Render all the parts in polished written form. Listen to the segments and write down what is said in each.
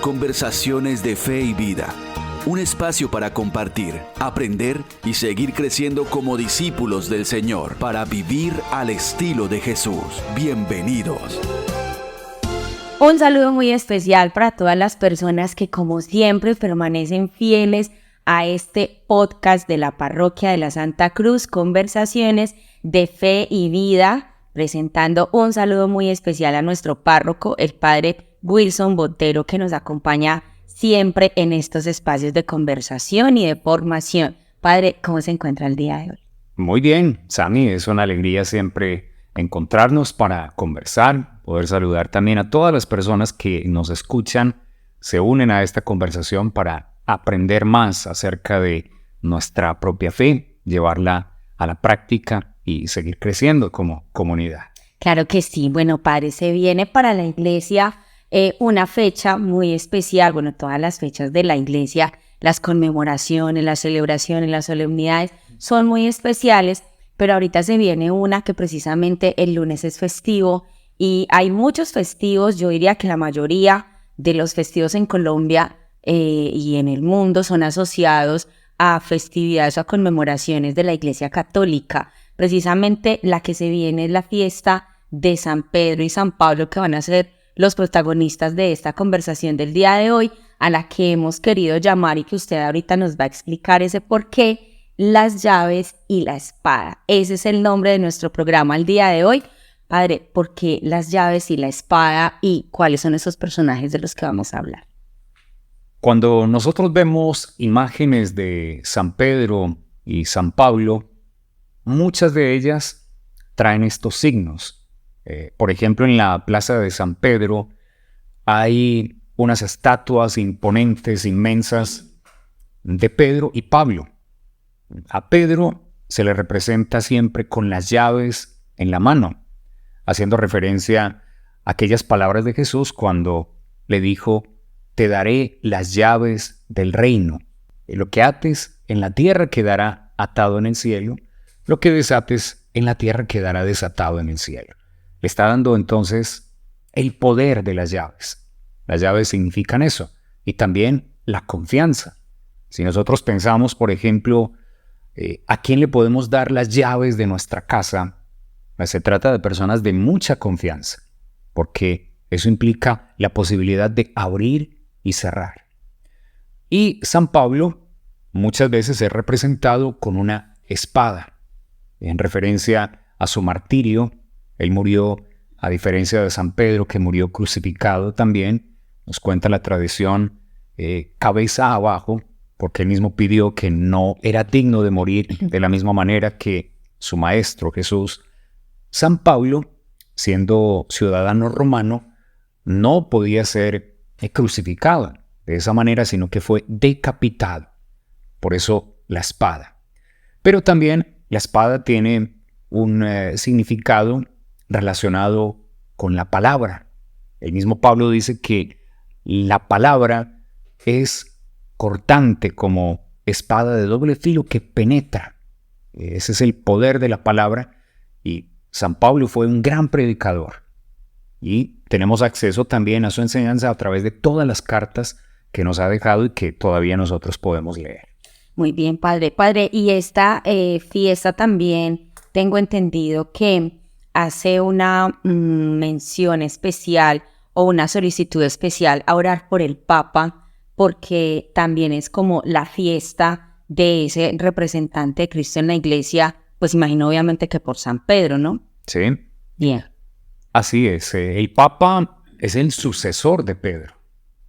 Conversaciones de Fe y Vida. Un espacio para compartir, aprender y seguir creciendo como discípulos del Señor para vivir al estilo de Jesús. Bienvenidos. Un saludo muy especial para todas las personas que, como siempre, permanecen fieles a este podcast de la Parroquia de la Santa Cruz, Conversaciones de Fe y Vida, presentando un saludo muy especial a nuestro párroco, el Padre Wilson Botero, que nos acompaña siempre en estos espacios de conversación y de formación. Padre, ¿cómo se encuentra el día de hoy? Muy bien, Sami, es una alegría siempre encontrarnos para conversar, poder saludar también a todas las personas que nos escuchan, se unen a esta conversación para aprender más acerca de nuestra propia fe, llevarla a la práctica y seguir creciendo como comunidad. Claro que sí. Bueno, Padre, se viene para la Iglesia una fecha muy especial. Bueno, todas las fechas de la Iglesia, las conmemoraciones, las celebraciones, las solemnidades son muy especiales, pero ahorita se viene una que precisamente el lunes es festivo y hay muchos festivos. Yo diría que la mayoría de los festivos en Colombia y en el mundo son asociados a festividades o a conmemoraciones de la Iglesia Católica. Precisamente la que se viene es la fiesta de San Pedro y San Pablo, que van a ser los protagonistas de esta conversación del día de hoy, a la que hemos querido llamar y que usted ahorita nos va a explicar ese por qué, las llaves y la espada. Ese es el nombre de nuestro programa el día de hoy. Padre, ¿por qué las llaves y la espada y cuáles son esos personajes de los que vamos a hablar? Cuando nosotros vemos imágenes de San Pedro y San Pablo, muchas de ellas traen estos signos. Por ejemplo, en la plaza de San Pedro hay unas estatuas imponentes, inmensas, de Pedro y Pablo. A Pedro se le representa siempre con las llaves en la mano, haciendo referencia a aquellas palabras de Jesús cuando le dijo: te daré las llaves del reino. Y lo que ates en la tierra quedará atado en el cielo, lo que desates en la tierra quedará desatado en el cielo. Le está dando entonces el poder de las llaves. Las llaves significan eso. Y también la confianza. Si nosotros pensamos, por ejemplo, ¿a quién le podemos dar las llaves de nuestra casa? Pues se trata de personas de mucha confianza, porque eso implica la posibilidad de abrir y cerrar. Y San Pablo muchas veces es representado con una espada, en referencia a su martirio. Él murió, a diferencia de San Pedro, que murió crucificado también, nos cuenta la tradición, cabeza abajo, porque él mismo pidió que no era digno de morir de la misma manera que su maestro Jesús. San Pablo, siendo ciudadano romano, no podía ser crucificado de esa manera, sino que fue decapitado. Por eso la espada. Pero también la espada tiene un significado relacionado con la palabra. El mismo Pablo dice que la palabra es cortante como espada de doble filo que penetra. Ese es el poder de la palabra y San Pablo fue un gran predicador. Y tenemos acceso también a su enseñanza a través de todas las cartas que nos ha dejado y que todavía nosotros podemos leer. Muy bien, Padre. Padre, y esta fiesta también tengo entendido que hace una mención especial o una solicitud especial a orar por el Papa, porque también es como la fiesta de ese representante de Cristo en la Iglesia, pues imagino obviamente que por San Pedro, ¿no? Sí. Bien. Así es. El Papa es el sucesor de Pedro.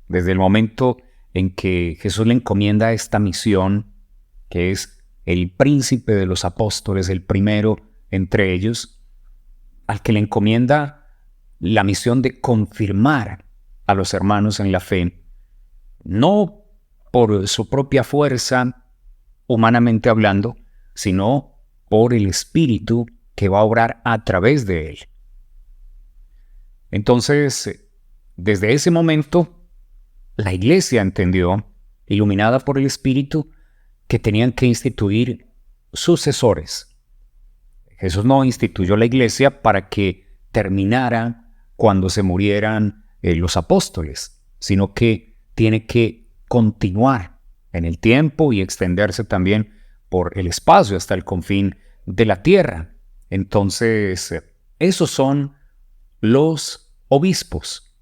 Desde el momento en que Jesús le encomienda esta misión, que es el príncipe de los apóstoles, el primero entre ellos, al que le encomienda la misión de confirmar a los hermanos en la fe, no por su propia fuerza, humanamente hablando, sino por el Espíritu que va a obrar a través de él. Entonces, desde ese momento, la Iglesia entendió, iluminada por el Espíritu, que tenían que instituir sucesores. Jesús no instituyó la Iglesia para que terminara cuando se murieran los apóstoles, sino que tiene que continuar en el tiempo y extenderse también por el espacio hasta el confín de la tierra. Entonces, esos son los obispos,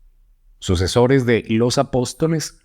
sucesores de los apóstoles,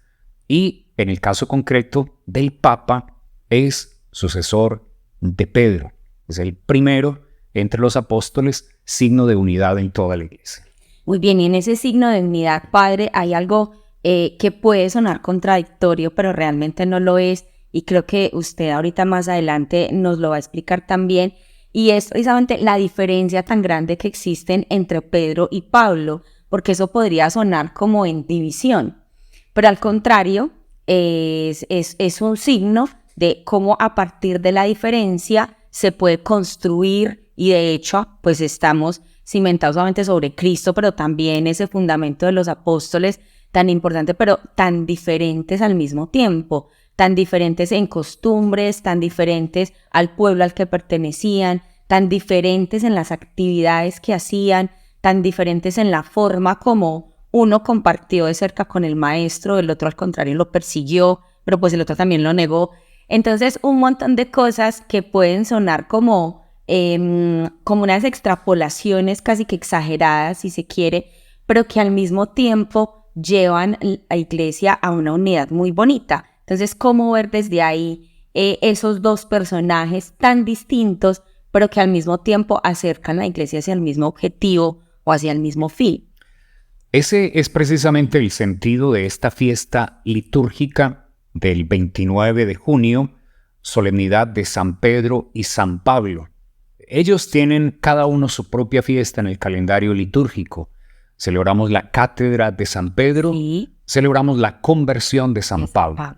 y en el caso concreto del Papa es sucesor de Pedro. Es el primero entre los apóstoles, signo de unidad en toda la iglesia. Muy bien, y en ese signo de unidad, padre, hay algo que puede sonar contradictorio, pero realmente no lo es, y creo que usted ahorita más adelante nos lo va a explicar también, y es precisamente la diferencia tan grande que existen entre Pedro y Pablo, porque eso podría sonar como en división, pero al contrario, es un signo de cómo a partir de la diferencia se puede construir, y de hecho, pues estamos cimentados solamente sobre Cristo, pero también ese fundamento de los apóstoles tan importante, pero tan diferentes al mismo tiempo, tan diferentes en costumbres, tan diferentes al pueblo al que pertenecían, tan diferentes en las actividades que hacían, tan diferentes en la forma como uno compartió de cerca con el maestro, el otro al contrario lo persiguió, pero pues el otro también lo negó. Entonces, un montón de cosas que pueden sonar como unas extrapolaciones casi que exageradas, si se quiere, pero que al mismo tiempo llevan a la iglesia a una unidad muy bonita. Entonces, ¿cómo ver desde ahí esos dos personajes tan distintos, pero que al mismo tiempo acercan a la iglesia hacia el mismo objetivo o hacia el mismo fin? Ese es precisamente el sentido de esta fiesta litúrgica del 29 de junio, solemnidad de San Pedro y San Pablo. Ellos tienen cada uno su propia fiesta en el calendario litúrgico. Celebramos la cátedra de San Pedro, sí. Celebramos la conversión de San Pablo.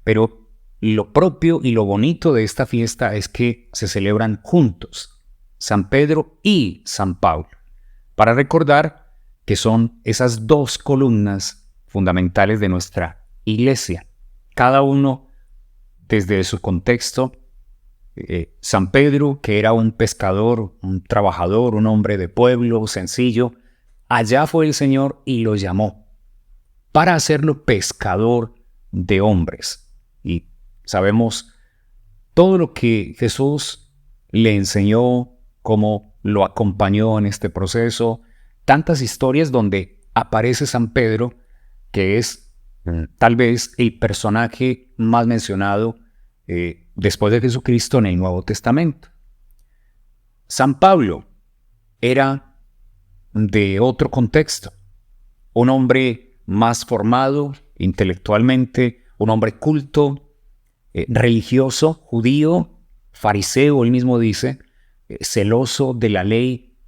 Pero lo propio y lo bonito de esta fiesta es que se celebran juntos, San Pedro y San Pablo, para recordar que son esas dos columnas fundamentales de nuestra iglesia, cada uno desde su contexto. San Pedro, que era un pescador, un trabajador, un hombre de pueblo, sencillo, allá fue el Señor y lo llamó para hacerlo pescador de hombres. Y sabemos todo lo que Jesús le enseñó, cómo lo acompañó en este proceso, tantas historias donde aparece San Pedro, que es tal vez el personaje más mencionado después de Jesucristo en el Nuevo Testamento. San Pablo era de otro contexto, un hombre más formado intelectualmente, un hombre culto, religioso, judío, fariseo, él mismo dice, celoso de la ley,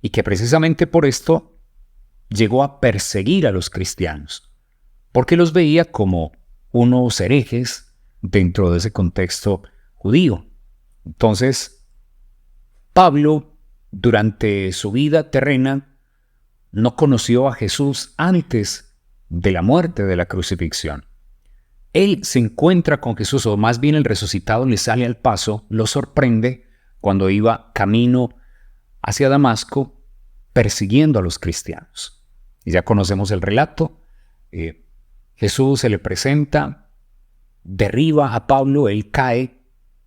y que precisamente por esto llegó a perseguir a los cristianos, porque los veía como unos herejes dentro de ese contexto judío. Entonces, Pablo, durante su vida terrena, no conoció a Jesús antes de la muerte, de la crucifixión. Él se encuentra con Jesús, o más bien el resucitado le sale al paso, lo sorprende cuando iba camino hacia Damasco persiguiendo a los cristianos. Y ya conocemos el relato. Jesús se le presenta, derriba a Pablo, él cae,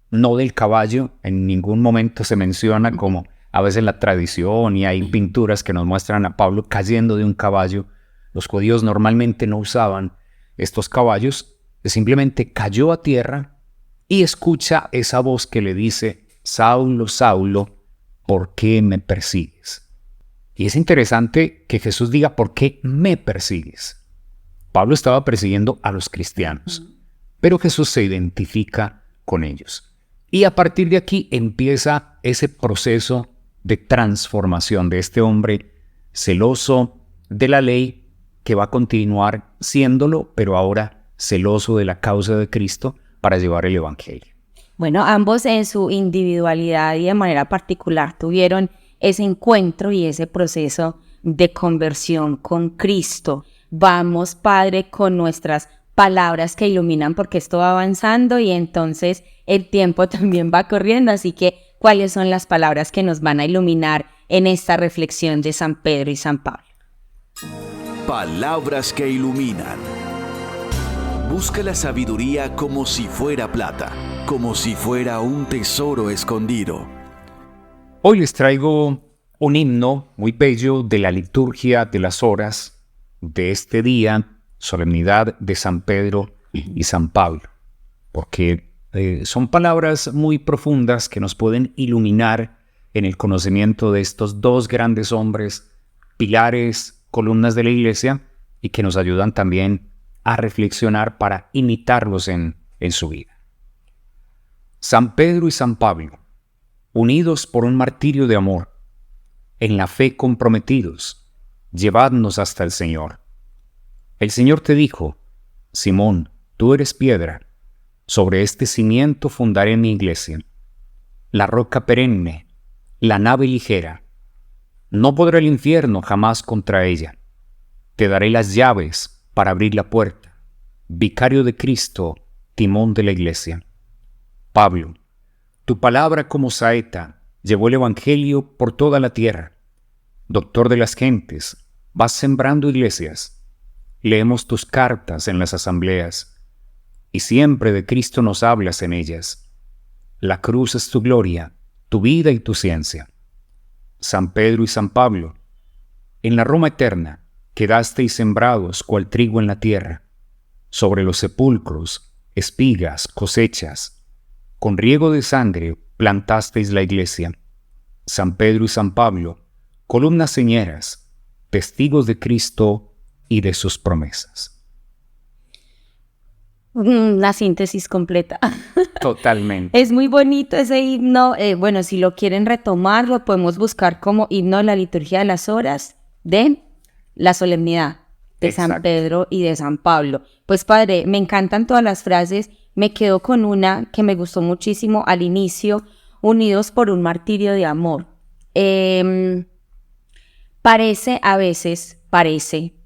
no del caballo, en ningún momento se menciona como a veces la tradición, y hay pinturas que nos muestran a Pablo cayendo de un caballo. Los judíos normalmente no usaban estos caballos, simplemente cayó a tierra y escucha esa voz que le dice: Saulo, Saulo, ¿por qué me persigues? Y es interesante que Jesús diga: ¿por qué me persigues? Pablo estaba persiguiendo a los cristianos, pero Jesús se identifica con ellos. Y a partir de aquí empieza ese proceso de transformación de este hombre celoso de la ley, que va a continuar siéndolo, pero ahora celoso de la causa de Cristo para llevar el evangelio. Bueno, ambos en su individualidad y de manera particular tuvieron ese encuentro y ese proceso de conversión con Cristo. Vamos, Padre, con nuestras palabras que iluminan, porque esto va avanzando y entonces el tiempo también va corriendo, así que ¿cuáles son las palabras que nos van a iluminar en esta reflexión de San Pedro y San Pablo? Palabras que iluminan. Busca la sabiduría como si fuera plata, como si fuera un tesoro escondido. Hoy les traigo un himno muy bello de la liturgia de las horas de este día, solemnidad de San Pedro y San Pablo, porque son palabras muy profundas que nos pueden iluminar en el conocimiento de estos dos grandes hombres, pilares, columnas de la Iglesia, y que nos ayudan también a reflexionar para imitarlos en su vida. San Pedro y San Pablo, unidos por un martirio de amor, en la fe comprometidos, llevadnos hasta el Señor. El Señor te dijo: Simón, tú eres piedra, sobre este cimiento fundaré mi iglesia. La roca perenne, la nave ligera, no podrá el infierno jamás contra ella. Te daré las llaves para abrir la puerta. Vicario de Cristo, timón de la iglesia. Pablo, tu palabra como saeta llevó el evangelio por toda la tierra. Doctor de las gentes, vas sembrando iglesias. Leemos tus cartas en las asambleas y siempre de Cristo nos hablas en ellas. La cruz es tu gloria, tu vida y tu ciencia. San Pedro y San Pablo, en la Roma eterna quedasteis sembrados cual trigo en la tierra, sobre los sepulcros, espigas, cosechas. Con riego de sangre plantasteis la iglesia. San Pedro y San Pablo, columnas señeras, testigos de Cristo y de sus promesas. La síntesis completa. Totalmente. Es muy bonito ese himno. Bueno, si lo quieren retomar, lo podemos buscar como himno de la liturgia de las horas de la solemnidad de Exacto. San Pedro y de San Pablo. Pues padre, me encantan todas las frases. Me quedo con una que me gustó muchísimo al inicio: unidos por un martirio de amor. Parece a veces,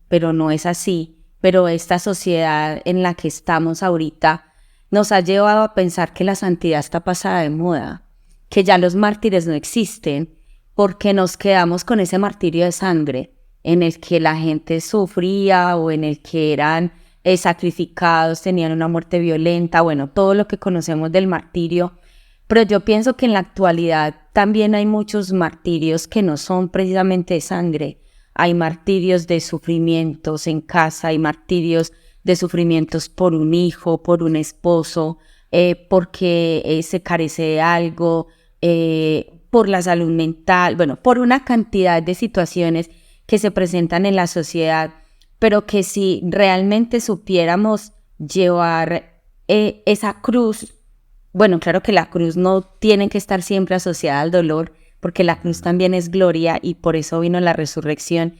pero no es así. Pero esta sociedad en la que estamos ahorita nos ha llevado a pensar que la santidad está pasada de moda, que ya los mártires no existen, porque nos quedamos con ese martirio de sangre en el que la gente sufría o en el que eran sacrificados, tenían una muerte violenta, bueno, todo lo que conocemos del martirio. Pero yo pienso que en la actualidad también hay muchos martirios que no son precisamente de sangre. Hay martirios de sufrimientos en casa, hay martirios de sufrimientos por un hijo, por un esposo, porque se carece de algo, por la salud mental, bueno, por una cantidad de situaciones que se presentan en la sociedad, pero que si realmente supiéramos llevar esa cruz, bueno, claro que la cruz no tiene que estar siempre asociada al dolor, porque la cruz también es gloria y por eso vino la resurrección.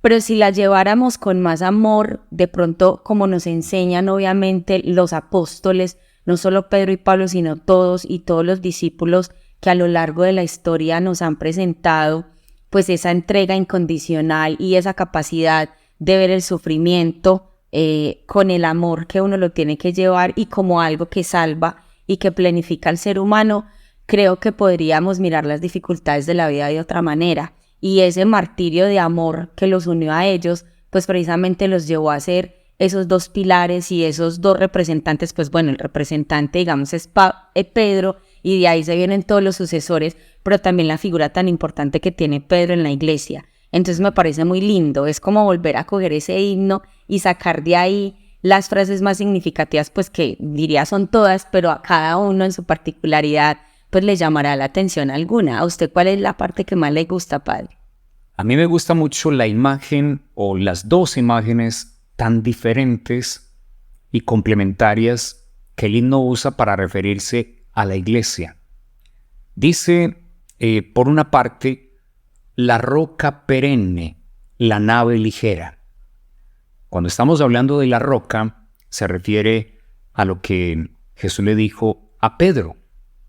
Pero si la lleváramos con más amor, de pronto, como nos enseñan obviamente los apóstoles, no solo Pedro y Pablo, sino todos y todos los discípulos que a lo largo de la historia nos han presentado, pues esa entrega incondicional y esa capacidad de ver el sufrimiento con el amor que uno lo tiene que llevar y como algo que salva y que planifica al ser humano. Creo que podríamos mirar las dificultades de la vida de otra manera, y ese martirio de amor que los unió a ellos, pues precisamente los llevó a ser esos dos pilares y esos dos representantes. Pues bueno, el representante, digamos, es Pedro, y de ahí se vienen todos los sucesores, pero también la figura tan importante que tiene Pedro en la iglesia. Entonces me parece muy lindo, es como volver a coger ese himno y sacar de ahí las frases más significativas, pues que diría son todas, pero a cada uno en su particularidad pues le llamará la atención alguna. ¿A usted cuál es la parte que más le gusta, padre? A mí me gusta mucho la imagen o las dos imágenes tan diferentes y complementarias que el himno usa para referirse a la iglesia. Dice, por una parte, la roca perenne, la nave ligera. Cuando estamos hablando de la roca, se refiere a lo que Jesús le dijo a Pedro.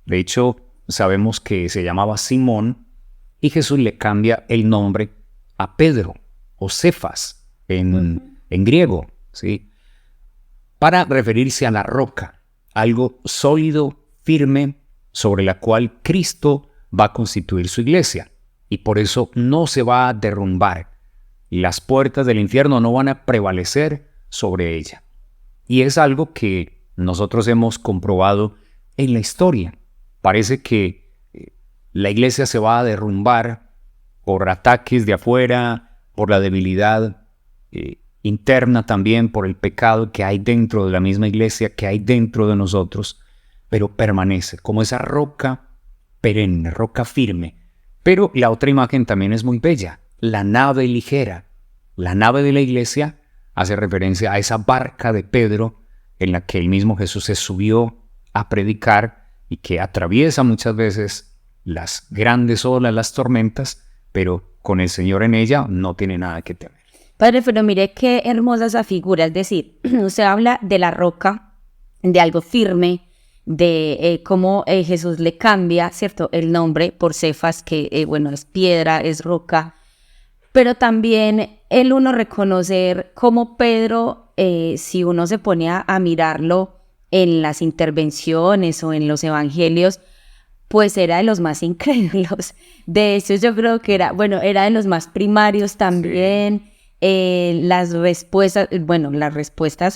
De hecho, sabemos que se llamaba Simón y Jesús le cambia el nombre a Pedro o Cefas en griego, ¿sí? Para referirse a la roca, algo sólido, firme, sobre la cual Cristo va a constituir su iglesia, y por eso no se va a derrumbar y las puertas del infierno no van a prevalecer sobre ella. Y es algo que nosotros hemos comprobado en la historia. Parece que la iglesia se va a derrumbar por ataques de afuera, por la debilidad interna también, por el pecado que hay dentro de la misma iglesia, que hay dentro de nosotros, pero permanece como esa roca perenne, roca firme. Pero la otra imagen también es muy bella, la nave ligera. La nave de la iglesia hace referencia a esa barca de Pedro en la que el mismo Jesús se subió a predicar y que atraviesa muchas veces las grandes olas, las tormentas, pero con el Señor en ella no tiene nada que temer. Padre, pero mire qué hermosa esa figura, es decir, usted habla de la roca, de algo firme, de cómo Jesús le cambia, ¿cierto?, el nombre por Cefas, que bueno, es piedra, es roca, pero también el uno reconocer cómo Pedro, si uno se pone a mirarlo en las intervenciones o en los evangelios, pues era de los más incrédulos. De hecho, yo creo que era de los más primarios también. Sí. Las respuestas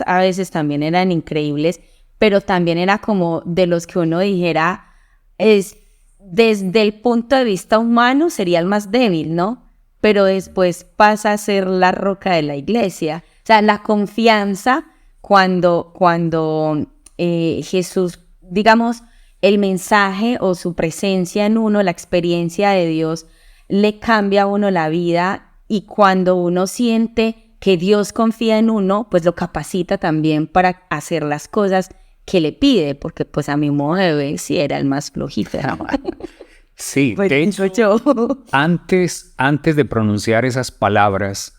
a veces también eran increíbles, pero también era como de los que uno dijera, desde el punto de vista humano sería el más débil, ¿no? Pero después pasa a ser la roca de la iglesia. O sea, la confianza cuando Jesús, digamos, el mensaje o su presencia en uno, la experiencia de Dios, le cambia a uno la vida, y cuando uno siente que Dios confía en uno, pues lo capacita también para hacer las cosas que le pide, porque pues a mi modo de ver sí era el más flojito. Sí, pues de hecho, antes de pronunciar esas palabras,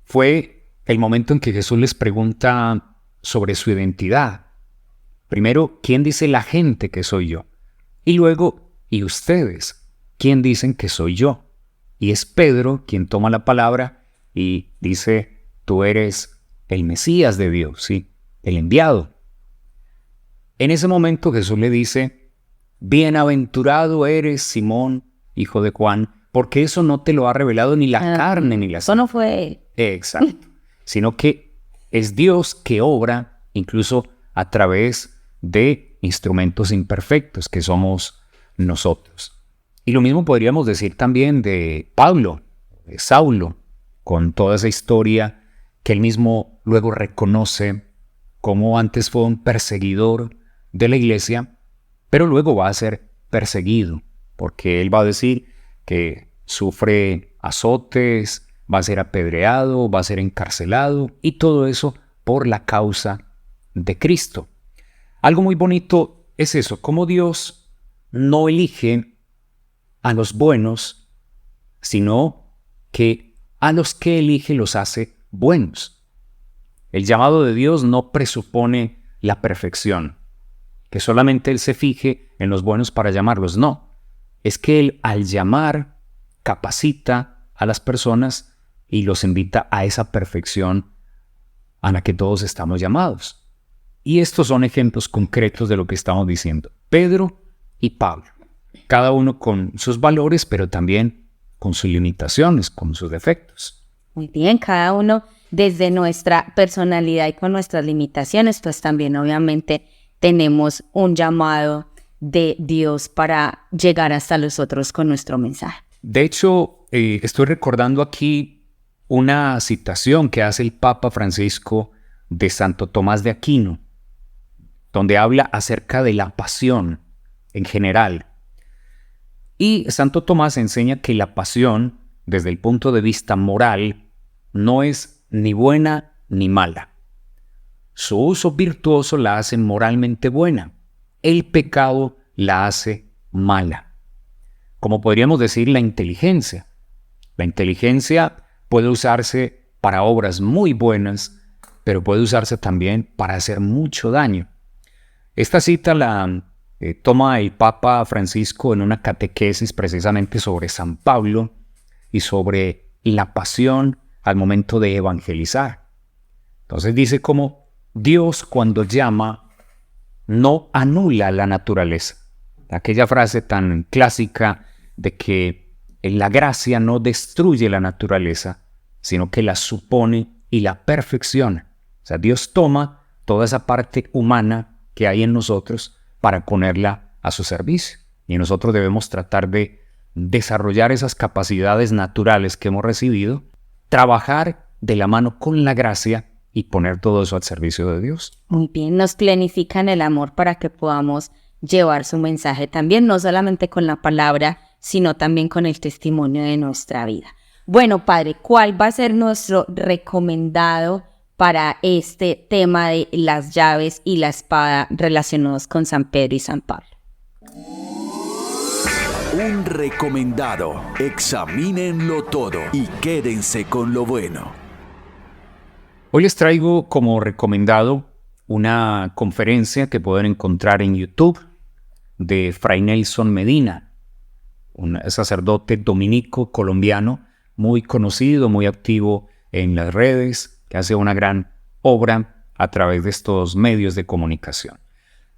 fue el momento en que Jesús les pregunta sobre su identidad. Primero, ¿quién dice la gente que soy yo? Y luego, ¿y ustedes? ¿Quién dicen que soy yo? Y es Pedro quien toma la palabra y dice, tú eres el Mesías de Dios, ¿sí? El enviado. En ese momento Jesús le dice, bienaventurado eres, Simón, hijo de Juan, porque eso no te lo ha revelado ni la carne ni la eso no fue él. Exacto. Sino que es Dios que obra incluso a través de instrumentos imperfectos que somos nosotros. Y lo mismo podríamos decir también de Pablo, de Saulo, con toda esa historia que él mismo luego reconoce como antes fue un perseguidor de la iglesia, pero luego va a ser perseguido, porque él va a decir que sufre azotes, va a ser apedreado, va a ser encarcelado, y todo eso por la causa de Cristo. Algo muy bonito es eso, cómo Dios no elige a los buenos, sino que a los que elige los hace buenos. El llamado de Dios no presupone la perfección, que solamente Él se fije en los buenos para llamarlos. No, es que Él al llamar capacita a las personas y los invita a esa perfección a la que todos estamos llamados. Y estos son ejemplos concretos de lo que estamos diciendo. Pedro y Pablo, cada uno con sus valores, pero también con sus limitaciones, con sus defectos. Muy bien, cada uno desde nuestra personalidad y con nuestras limitaciones, pues también obviamente tenemos un llamado de Dios para llegar hasta los otros con nuestro mensaje. De hecho, estoy recordando aquí una citación que hace el Papa Francisco de Santo Tomás de Aquino, donde habla acerca de la pasión en general. Y Santo Tomás enseña que la pasión, desde el punto de vista moral, no es ni buena ni mala. Su uso virtuoso la hace moralmente buena. El pecado la hace mala. Como podríamos decir la inteligencia. La inteligencia puede usarse para obras muy buenas, pero puede usarse también para hacer mucho daño. Esta cita la toma el Papa Francisco en una catequesis precisamente sobre San Pablo y sobre la pasión al momento de evangelizar. Entonces dice como Dios cuando llama no anula la naturaleza. Aquella frase tan clásica de que la gracia no destruye la naturaleza, sino que la supone y la perfecciona. O sea, Dios toma toda esa parte humana que hay en nosotros para ponerla a su servicio. Y nosotros debemos tratar de desarrollar esas capacidades naturales que hemos recibido, trabajar de la mano con la gracia y poner todo eso al servicio de Dios. Muy bien, nos planifican el amor para que podamos llevar su mensaje también, no solamente con la palabra, sino también con el testimonio de nuestra vida. Bueno, Padre, ¿cuál va a ser nuestro recomendado para este tema de las llaves y la espada relacionados con San Pedro y San Pablo? Un recomendado. Examínenlo todo y quédense con lo bueno. Hoy les traigo como recomendado una conferencia que pueden encontrar en YouTube de Fray Nelson Medina, un sacerdote dominico colombiano muy conocido, muy activo en las redes, que hace una gran obra a través de estos medios de comunicación.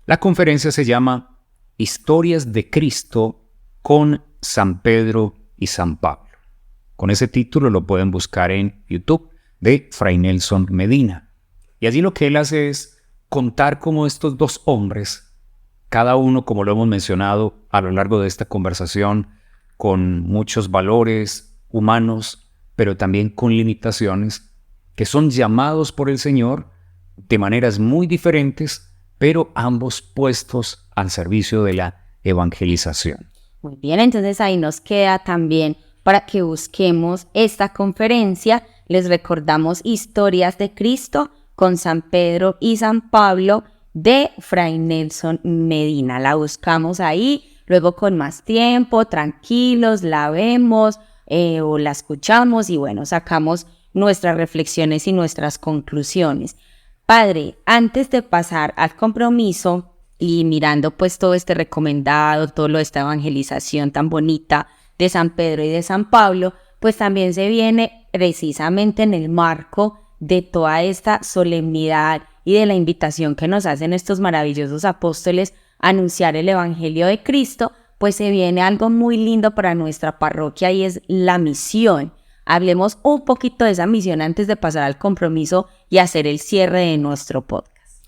La conferencia se llama Historias de Cristo con San Pedro y San Pablo. Con ese título lo pueden buscar en YouTube de Fray Nelson Medina. Y allí lo que él hace es contar cómo estos dos hombres, cada uno, como lo hemos mencionado a lo largo de esta conversación, con muchos valores humanos, pero también con limitaciones, que son llamados por el Señor de maneras muy diferentes, pero ambos puestos al servicio de la evangelización. Muy bien, entonces ahí nos queda también para que busquemos esta conferencia. Les recordamos Historias de Cristo con San Pedro y San Pablo de Fray Nelson Medina. La buscamos ahí, luego con más tiempo, tranquilos, la vemos o la escuchamos y bueno, sacamos nuestras reflexiones y nuestras conclusiones. Padre, antes de pasar al compromiso y mirando pues todo este recomendado, toda esta evangelización tan bonita de San Pedro y de San Pablo, pues también se viene precisamente en el marco de toda esta solemnidad y de la invitación que nos hacen estos maravillosos apóstoles a anunciar el Evangelio de Cristo, pues se viene algo muy lindo para nuestra parroquia y es la misión. Hablemos un poquito de esa misión antes de pasar al compromiso y hacer el cierre de nuestro podcast.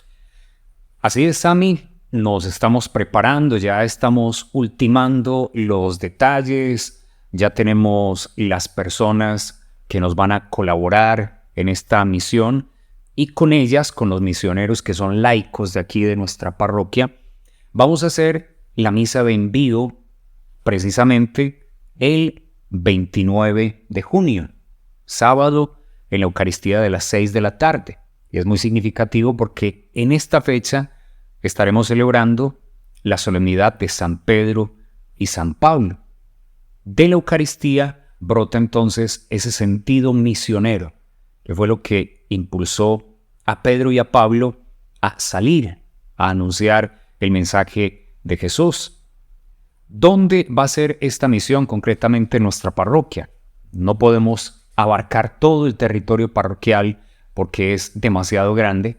Así es, Sami. Nos estamos preparando, ya estamos ultimando los detalles, ya tenemos las personas que nos van a colaborar en esta misión y con ellas, con los misioneros que son laicos de aquí de nuestra parroquia, vamos a hacer la misa de envío precisamente el 29 de junio, sábado, en la Eucaristía de las 6 de la tarde. Y es muy significativo porque en esta fecha estaremos celebrando la solemnidad de San Pedro y San Pablo. De la Eucaristía brota entonces ese sentido misionero, que fue lo que impulsó a Pedro y a Pablo a salir, a anunciar el mensaje de Jesús. ¿Dónde va a ser esta misión concretamente en nuestra parroquia? No podemos abarcar todo el territorio parroquial porque es demasiado grande.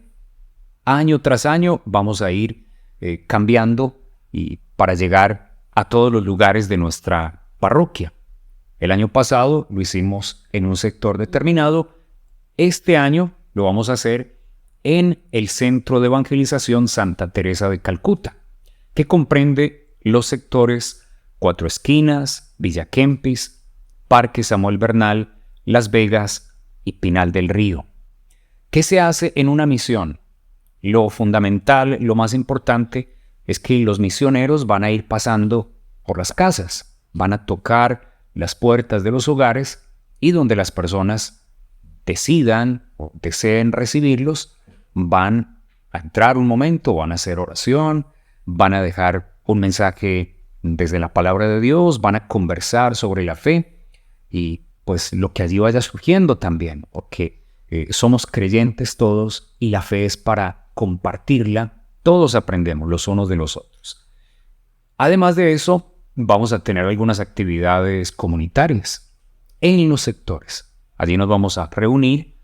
Año tras año vamos a ir cambiando y para llegar a todos los lugares de nuestra parroquia. El año pasado lo hicimos en un sector determinado. Este año lo vamos a hacer en el Centro de Evangelización Santa Teresa de Calcuta, que comprende los sectores Cuatro Esquinas, Villa Kempis, Parque Samuel Bernal, Las Vegas y Pinal del Río. ¿Qué se hace en una misión? Lo fundamental, lo más importante, es que los misioneros van a ir pasando por las casas, van a tocar las puertas de los hogares y donde las personas decidan o deseen recibirlos, van a entrar un momento, van a hacer oración, van a dejar un mensaje desde la palabra de Dios, van a conversar sobre la fe y pues lo que allí vaya surgiendo también, porque somos creyentes todos y la fe es para compartirla, todos aprendemos los unos de los otros. Además de eso, vamos a tener algunas actividades comunitarias en los sectores. Allí nos vamos a reunir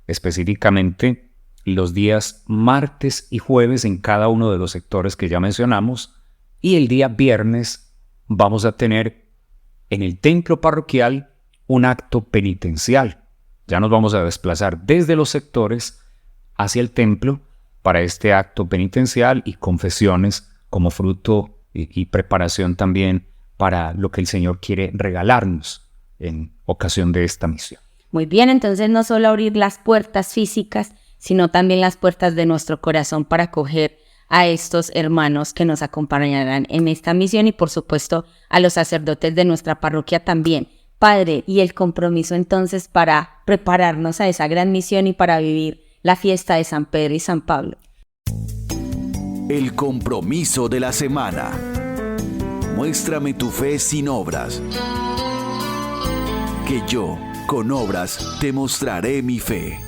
específicamente los días martes y jueves en cada uno de los sectores que ya mencionamos y el día viernes vamos a tener en el templo parroquial un acto penitencial. Ya nos vamos a desplazar desde los sectores hacia el templo para este acto penitencial y confesiones como fruto y preparación también para lo que el Señor quiere regalarnos en ocasión de esta misión. Muy bien, entonces no solo abrir las puertas físicas, sino también las puertas de nuestro corazón para acoger a estos hermanos que nos acompañarán en esta misión y por supuesto a los sacerdotes de nuestra parroquia también. Padre, y el compromiso entonces para prepararnos a esa gran misión y para vivir la fiesta de San Pedro y San Pablo. El compromiso de la semana. Muéstrame tu fe sin obras, que yo, con obras, te mostraré mi fe.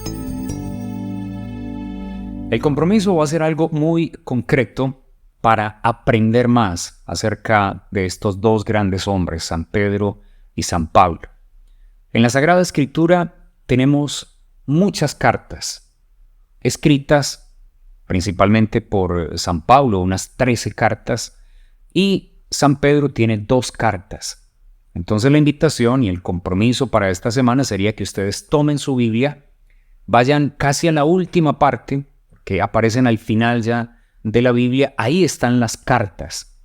El compromiso va a ser algo muy concreto para aprender más acerca de estos dos grandes hombres, San Pedro y San Pablo. En la Sagrada Escritura tenemos muchas cartas escritas principalmente por San Pablo, unas 13 cartas, y San Pedro tiene 2 cartas. Entonces la invitación y el compromiso para esta semana sería que ustedes tomen su Biblia, vayan casi a la última parte, que aparecen al final ya de la Biblia. Ahí están las cartas,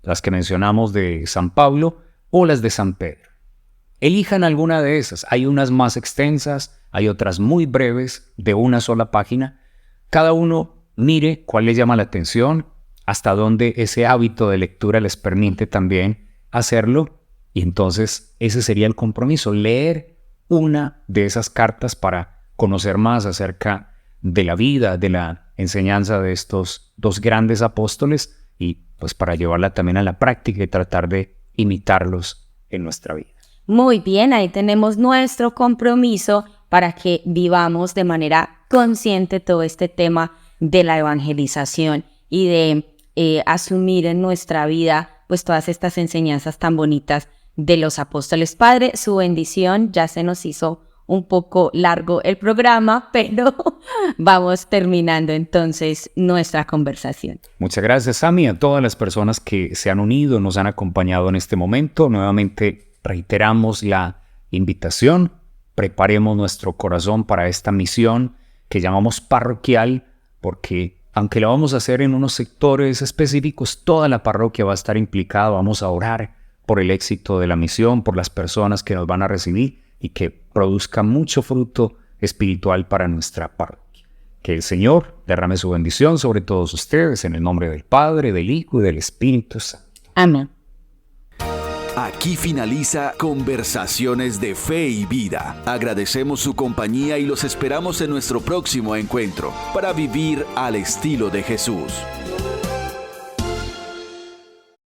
las que mencionamos de San Pablo o las de San Pedro. Elijan alguna de esas. Hay unas más extensas, hay otras muy breves, de una sola página. Cada uno mire cuál le llama la atención, hasta dónde ese hábito de lectura les permite también hacerlo. Y entonces ese sería el compromiso, leer una de esas cartas para conocer más acerca de la vida, de la enseñanza de estos dos grandes apóstoles y pues para llevarla también a la práctica y tratar de imitarlos en nuestra vida. Muy bien, ahí tenemos nuestro compromiso para que vivamos de manera consciente todo este tema de la evangelización y de asumir en nuestra vida pues todas estas enseñanzas tan bonitas de los apóstoles. Padre, su bendición. Ya se nos hizo un poco largo el programa, pero vamos terminando entonces nuestra conversación. Muchas gracias, Sami, a todas las personas que se han unido, nos han acompañado en este momento. Nuevamente reiteramos la invitación. Preparemos nuestro corazón para esta misión que llamamos parroquial, porque aunque la vamos a hacer en unos sectores específicos, toda la parroquia va a estar implicada. Vamos a orar por el éxito de la misión, por las personas que nos van a recibir y que produzca mucho fruto espiritual para nuestra parroquia. Que el Señor derrame su bendición sobre todos ustedes, en el nombre del Padre, del Hijo y del Espíritu Santo. Amén. Aquí finaliza Conversaciones de Fe y Vida. Agradecemos su compañía y los esperamos en nuestro próximo encuentro para vivir al estilo de Jesús.